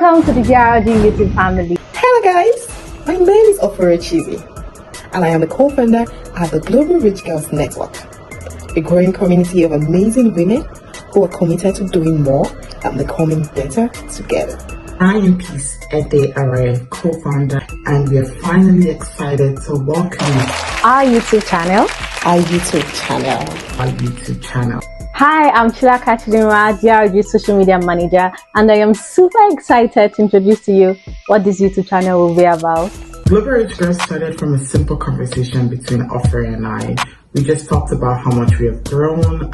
Welcome to the GRG YouTube family. Hello guys, my name is Oforochizi and I am the co-founder at the Global Rich Girls Network, a growing community of amazing women who are committed to doing more and becoming better together. I am Peace Ede Araya, co-founder, and we are finally excited to welcome you Our YouTube channel. Hi, I'm Chila Kachidinwa, GRG social media manager, and I am super excited to introduce to you what this YouTube channel will be about. Global Rich Girls started from a simple conversation between Offer and I. We just talked about how much we have grown.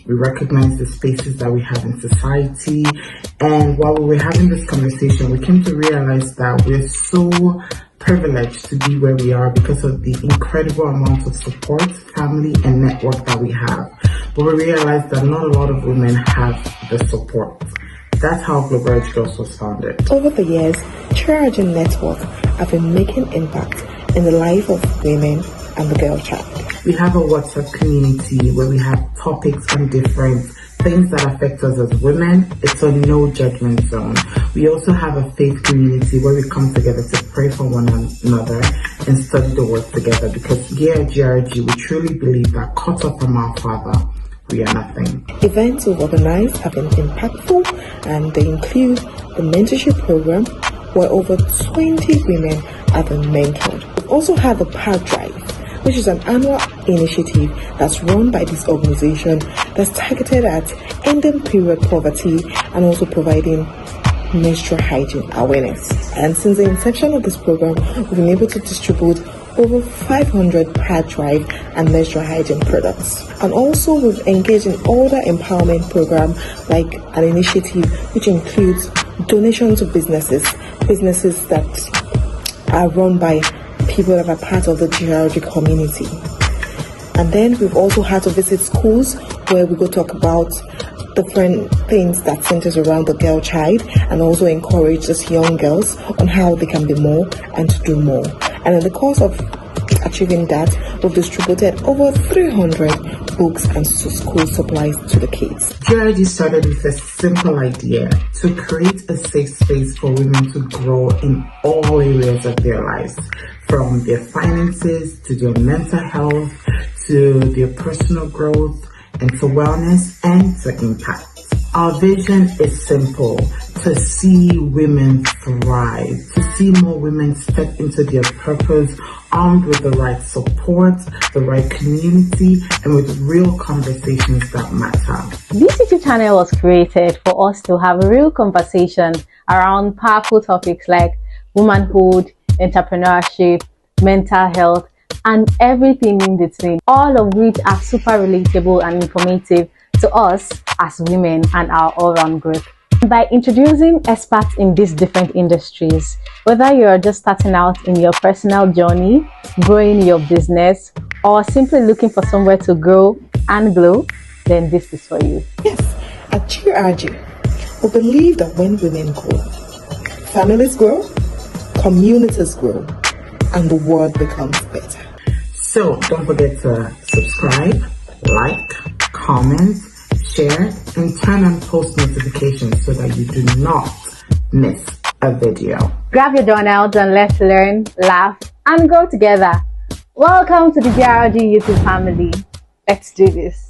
We recognize the spaces that we have in society. And while we were having this conversation, we came to realize that we're so privileged to be where we are because of the incredible amount of support, family, and network that we have. But we realized that not a lot of women have the support. That's how Global Rich Girls was founded. Over the years, GRG Network have been making impact in the life of women and the girl child. We have a WhatsApp community where we have topics on different things that affect us as women. It's a no judgment zone. We also have a faith community where we come together to pray for one another and study the word together, because here at GRG we truly believe that cut off from our Father, we are nothing. Events we've organized have been impactful, and they include the mentorship program where over 20 women have been mentored. We've also had the Power Drive, which is an annual initiative that's run by this organization that's targeted at ending period poverty and also providing menstrual hygiene awareness. And since the inception of this program, we've been able to distribute over 500 pad drive and menstrual hygiene products. And also we've engaged in other empowerment programs, like an initiative which includes donations to businesses that are run by people that are part of the GRG community. And then we've also had to visit schools where we go talk about different things that centers around the girl child, and also encourage these young girls on how they can be more and to do more. And in the course of achieving that, we've distributed over 300 books and school supplies to the kids. GRG started with a simple idea to create a safe space for women to grow in all areas of their lives, from their finances to their mental health to their personal growth and to wellness and to impact. Our vision is simple: to see women thrive, to see more women step into their purpose, armed with the right support, the right community, and with real conversations that matter. This YouTube channel was created for us to have a real conversation around powerful topics like womanhood, entrepreneurship, mental health, and everything in between, all of which are super relatable and informative to us as women and our all-round growth. By introducing experts in these different industries, whether you're just starting out in your personal journey, growing your business, or simply looking for somewhere to grow and glow, then this is for you. Yes, at GRG, we believe that when women grow, families grow, communities grow, and the world becomes better. So don't forget to subscribe, like, comment, share, and turn on post notifications so that you do not miss a video. Grab your journals and let's learn, laugh, and grow together. Welcome to the GRG YouTube family. Let's do this.